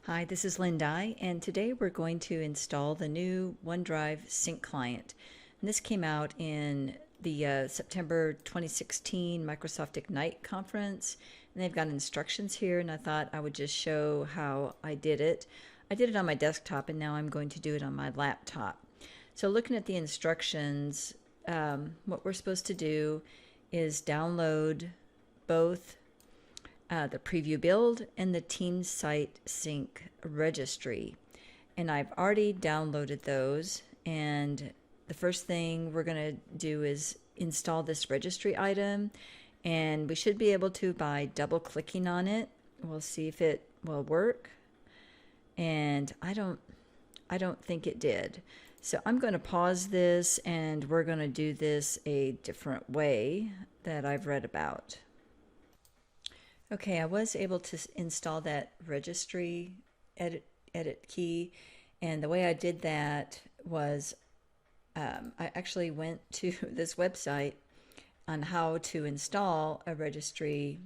Hi, this is Linda, and today we're going to install the new OneDrive Sync client. And this came out in the September 2016 Microsoft Ignite conference, and they've got instructions here, and I thought I would just show how I did it. I did it on my desktop, and now I'm going to do it on my laptop. So looking at the instructions, what we're supposed to do is download both the preview build and the team site sync registry. And I've already downloaded those. And the first thing we're going to do is install this registry item. And we should be able to by double clicking on it. We'll see if it will work. And I don't think it did. So I'm going to pause this and we're going to do this a different way that I've read about. Okay, I was able to install that registry edit key, and the way I did that was I actually went to this website on how to install a registry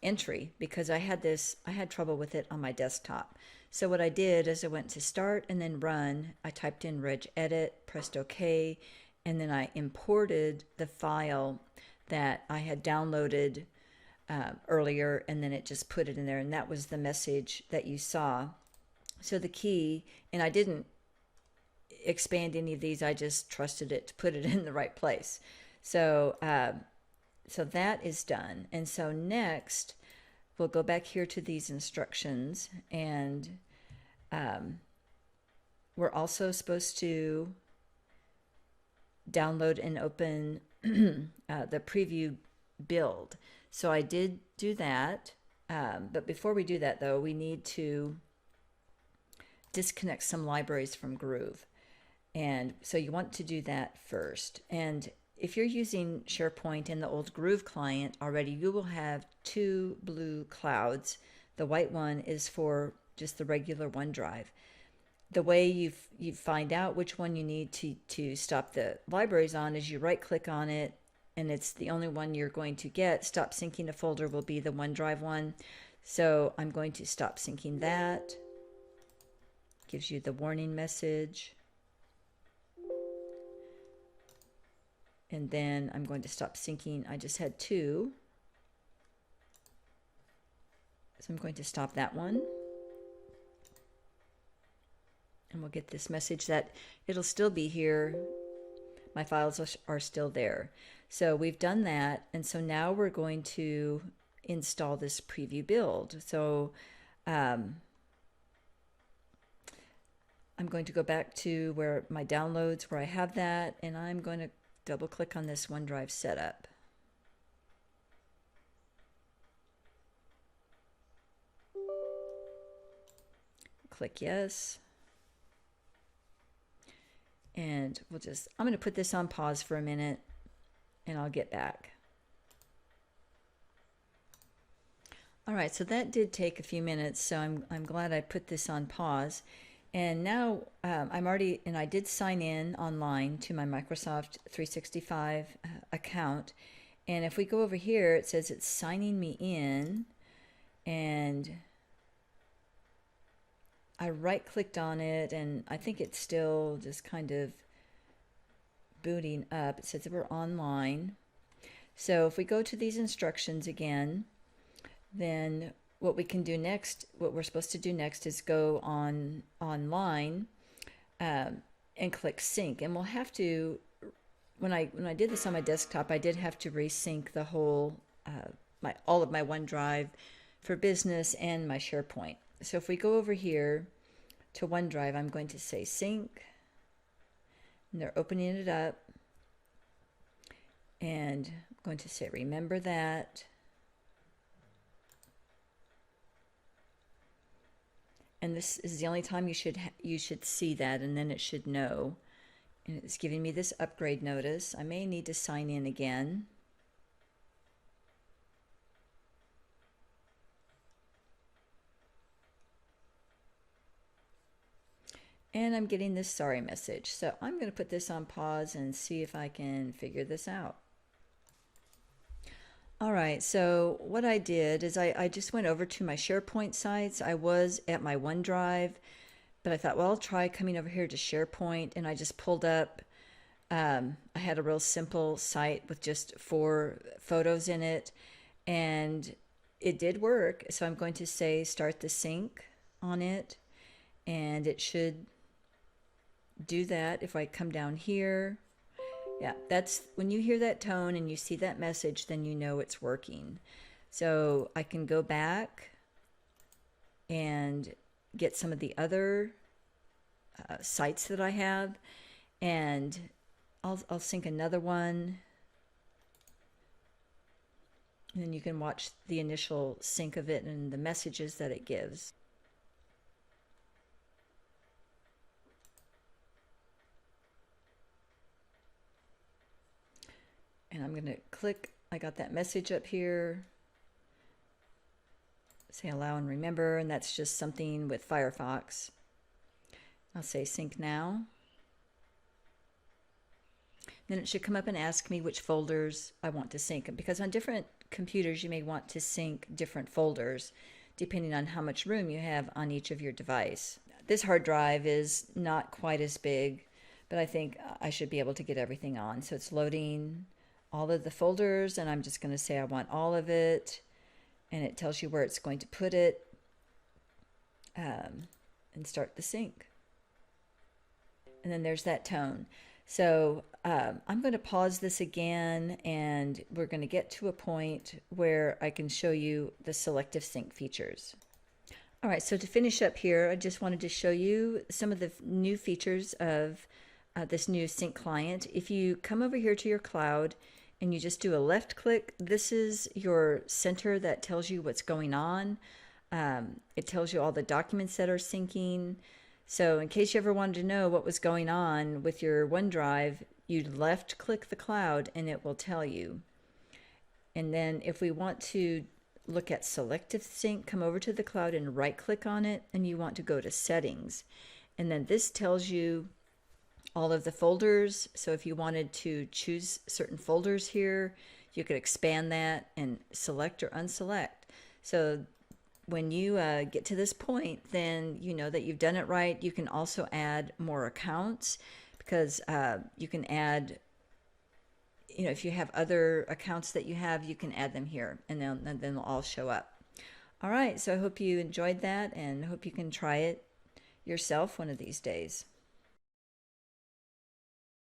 entry because I had trouble with it on my desktop. So what I did is I went to start and then run. I typed in regedit, pressed OK, and then I imported the file that I had downloaded earlier, and then it just put it in there, and that was the message that you saw. So the key, and I didn't expand any of these, I just trusted it to put it in the right place. So so that is done. And so next we'll go back here to these instructions, and we're also supposed to download and open the preview build. So I did do that, but before we do that though, we need to disconnect some libraries from Groove. And so you want to do that first. And if you're using SharePoint in the old Groove client already, you will have two blue clouds. The white one is for just the regular OneDrive. The way you find out which one you need to stop the libraries on is you right click on it, and it's the only one you're going to get. Stop syncing a folder will be the OneDrive one. So I'm going to stop syncing that. Gives you the warning message. And then I'm going to stop syncing. I just had two. So I'm going to stop that one. And we'll get this message that it'll still be here. My files are still there. So we've done that, and so now we're going to install this preview build. So I'm going to go back to where my downloads, where I have that, and I'm going to double click on this OneDrive setup. Click yes. And I'm going to put this on pause for a minute, and I'll get back. All right, so that did take a few minutes, so I'm glad I put this on pause. And now I did sign in online to my Microsoft 365 account. And if we go over here, it says it's signing me in, and I right clicked on it, and I think it's still just kind of booting up. It says that we're online. So if we go to these instructions again, then what we can do next, what we're supposed to do next is go online and click sync. And we'll have to, when I did this on my desktop, I did have to resync the whole, all of my OneDrive for Business and my SharePoint. So if we go over here to OneDrive, I'm going to say sync, and they're opening it up, and I'm going to say remember that, and this is the only time you should see that, and then it should know. And it's giving me this upgrade notice. I may need to sign in again. And I'm getting this sorry message. So I'm going to put this on pause and see if I can figure this out. All right, so what I did is I just went over to my SharePoint sites. I was at my OneDrive, but I thought, well, I'll try coming over here to SharePoint, and I just pulled up. I had a real simple site with just 4 photos in it, and it did work. So I'm going to say start the sync on it, and it should do that. If I come down here, yeah, that's when you hear that tone and you see that message, then you know it's working. So I can go back and get some of the other sites that I have, and I'll sync another one, and then you can watch the initial sync of it and the messages that it gives. And I'm going to click, I got that message up here, say allow and remember, and that's just something with Firefox. I'll say sync now. Then it should come up and ask me which folders I want to sync, because on different computers you may want to sync different folders depending on how much room you have on each of your device. This hard drive is not quite as big, but I think I should be able to get everything on. So it's loading all of the folders, and I'm just going to say I want all of it, and it tells you where it's going to put it, and start the sync. And then there's that tone. So I'm going to pause this again, and we're going to get to a point where I can show you the selective sync features. All right, so to finish up here, I just wanted to show you some of the new features of this new sync client. If you come over here to your cloud and you just do a left click, this is your center that tells you what's going on. It tells you all the documents that are syncing. So in case you ever wanted to know what was going on with your OneDrive, you'd left click the cloud and it will tell you. And then if we want to look at selective sync, come over to the cloud and right click on it, and you want to go to settings. And then this tells you all of the folders. So if you wanted to choose certain folders here, you could expand that and select or unselect. So when you get to this point, then you know that you've done it right. You can also add more accounts, because you can add, if you have other accounts that you have, you can add them here, and then they'll all show up. All right, so I hope you enjoyed that, and hope you can try it yourself one of these days.